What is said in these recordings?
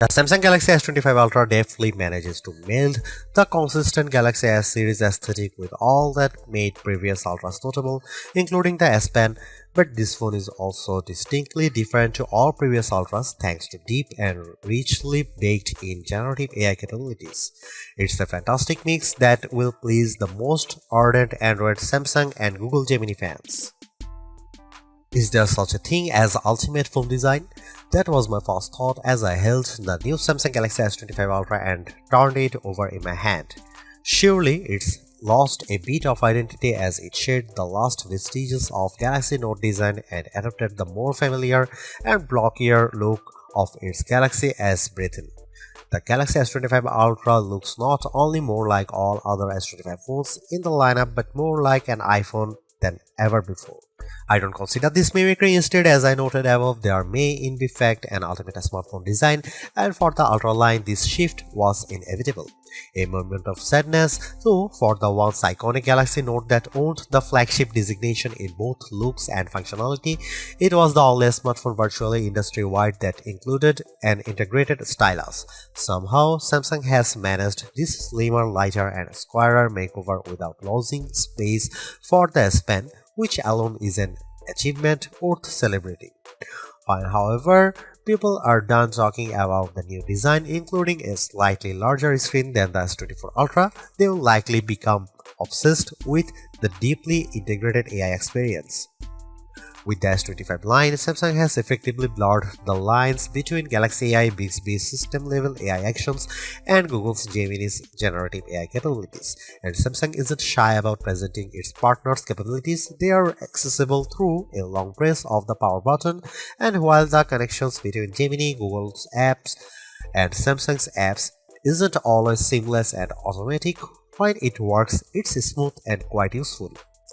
The Samsung Galaxy S25 Ultra deftly manages to meld the consistent Galaxy S series aesthetic with all that made previous Ultras notable, including the S Pen, but this phone is also distinctly different to all previous Ultras thanks to deep and richly baked in generative AI capabilities. It's a fantastic mix that will please the most ardent Android, Samsung and Google Gemini fans. Is there such a thing as ultimate phone design? That was my first thought as I held the new Samsung Galaxy S25 Ultra and turned it over in my hand. Surely it's lost a bit of identity as it shed the last vestiges of Galaxy Note design and adopted the more familiar and blockier look of its Galaxy S Breathin. The Galaxy S25 Ultra looks not only more like all other S25 phones in the lineup but more like an iPhone than ever before. I don't consider this mimicry. Instead, as I noted above, there may in fact an ultimate smartphone design, and for the Ultra line this shift was inevitable. A moment of sadness, though, for the once iconic Galaxy Note that owned the flagship designation in both looks and functionality. It was the only smartphone virtually industry-wide that included an integrated stylus. Somehow, Samsung has managed this slimmer, lighter and squarer makeover without losing space for the S Pen, which alone is an achievement worth celebrating. Fine, however, people are done talking about the new design, including a slightly larger screen than the S24 Ultra. They will likely become obsessed with the deeply integrated AI experience. With the S25 line, Samsung has effectively blurred the lines between Galaxy AI Bixby's system-level AI actions and Google's Gemini's generative AI capabilities, and Samsung isn't shy about presenting its partners' capabilities. They are accessible through a long press of the power button, and while the connections between Gemini, Google's apps, and Samsung's apps isn't always seamless and automatic, when it works, it's smooth and quite useful.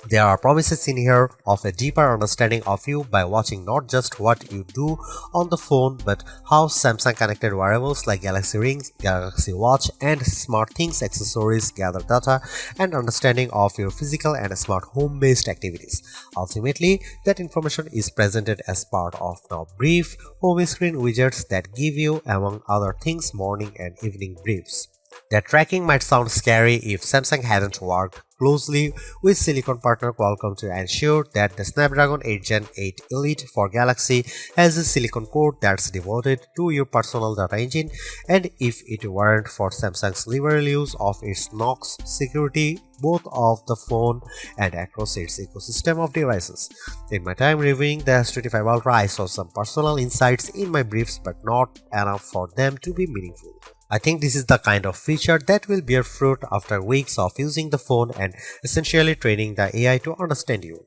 There are promises in here of a deeper understanding of you by watching not just what you do on the phone but how Samsung connected wearables like Galaxy Rings, Galaxy Watch and SmartThings accessories gather data and understanding of your physical and smart home-based activities. Ultimately, that information is presented as part of now brief home screen widgets that give you, among other things, morning and evening briefs. That tracking might sound scary if Samsung hadn't worked closely with silicon partner Qualcomm to ensure that the Snapdragon 8 Gen 8 Elite for Galaxy has a silicon core that's devoted to your personal data engine, and if it weren't for Samsung's liberal use of its Knox security both of the phone and across its ecosystem of devices. In my time reviewing the S25 Ultra, I saw some personal insights in my briefs but not enough for them to be meaningful. I think this is the kind of feature that will bear fruit after weeks of using the phone and essentially training the AI to understand you.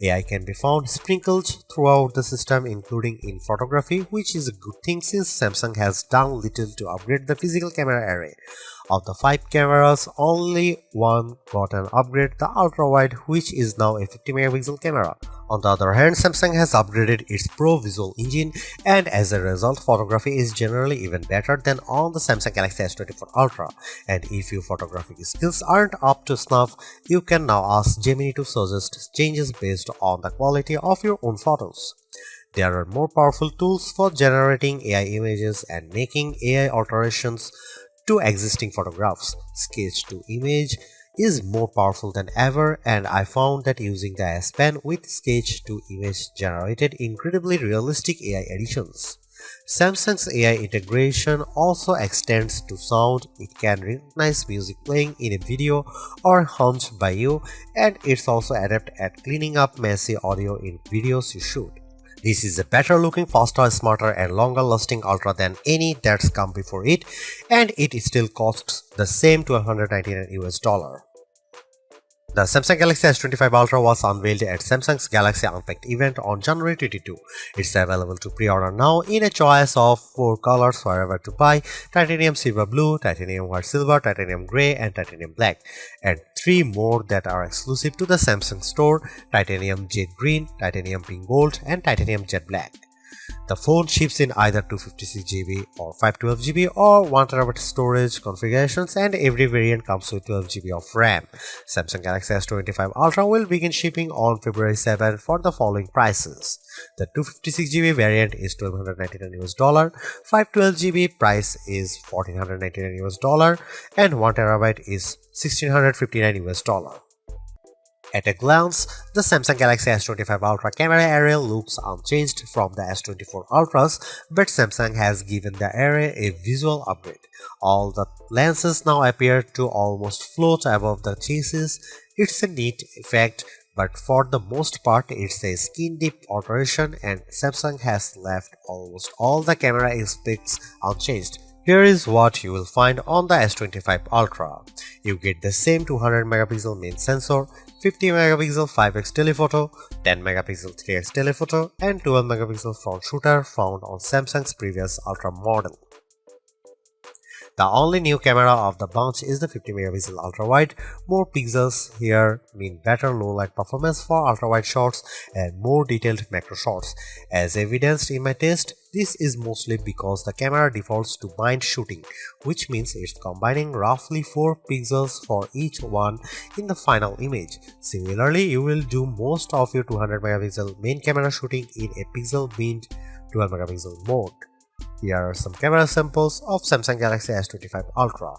AI can be found sprinkled throughout the system, including in photography, which is a good thing since Samsung has done little to upgrade the physical camera array. Of the 5 cameras, only one got an upgrade, the ultra-wide, which is now a 50 megapixel camera. On the other hand, Samsung has upgraded its Pro Visual engine, and as a result, photography is generally even better than on the Samsung Galaxy S24 Ultra. And if your photographic skills aren't up to snuff, you can now ask Gemini to suggest changes based on the quality of your own photos. There are more powerful tools for generating AI images and making AI alterations to existing photographs. Sketch to image is more powerful than ever, and I found that using the S Pen with sketch to image generated incredibly realistic AI editions. Samsung's AI integration also extends to sound. It can recognize music playing in a video or hummed by you, and it's also adept at cleaning up messy audio in videos you shoot. This is a better looking, faster, smarter and longer lasting Ultra than any that's come before it, and it still costs the same $199 US. The Samsung Galaxy S25 Ultra was unveiled at Samsung's Galaxy Unpacked event on January 22. It's available to pre-order now in a choice of 4 colors wherever to buy: titanium silver blue, titanium white silver, titanium grey and titanium black, and 3 more that are exclusive to the Samsung store: titanium jade green, titanium pink gold and titanium jet black. The phone ships in either 256GB or 512GB or 1TB storage configurations, and every variant comes with 12GB of RAM. Samsung Galaxy S25 Ultra will begin shipping on February 7 for the following prices. The 256GB variant is $1,299, 512GB price is $1,499, and 1TB is $1,659. At a glance, the Samsung Galaxy S25 Ultra camera array looks unchanged from the S24 Ultras, but Samsung has given the array a visual upgrade. All the lenses now appear to almost float above the chassis. It's a neat effect, but for the most part it's a skin-deep alteration, and Samsung has left almost all the camera aspects unchanged. Here is what you will find on the S25 Ultra. You get the same 200MP main sensor, 50MP 5x telephoto, 10MP 3x telephoto, and 12MP front shooter found on Samsung's previous Ultra model. The only new camera of the bunch is the 50MP ultra-wide. More pixels here mean better low-light performance for ultra-wide shots and more detailed macro shots. As evidenced in my test, this is mostly because the camera defaults to bind shooting, which means it's combining roughly 4 pixels for each one in the final image. Similarly, you will do most of your 200MP main camera shooting in a pixel-binned 12MP mode. Here are some camera samples of Samsung Galaxy S25 Ultra.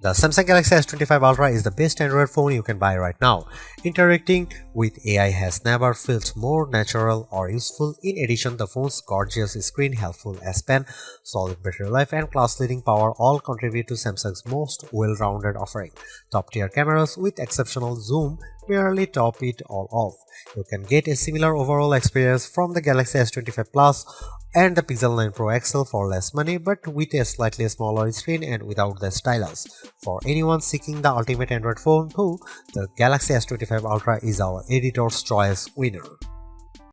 The Samsung Galaxy S25 Ultra is the best Android phone you can buy right now. Interacting with AI has never felt more natural or useful. In addition, the phone's gorgeous screen, helpful S Pen, solid battery life, and class-leading power all contribute to Samsung's most well-rounded offering. Top-tier cameras with exceptional zoom merely top it all off. You can get a similar overall experience from the Galaxy S25 Plus and the Pixel 9 Pro XL for less money, but with a slightly smaller screen and without the stylus. For anyone seeking the ultimate Android phone too, the Galaxy S25 Ultra is our editor's choice winner.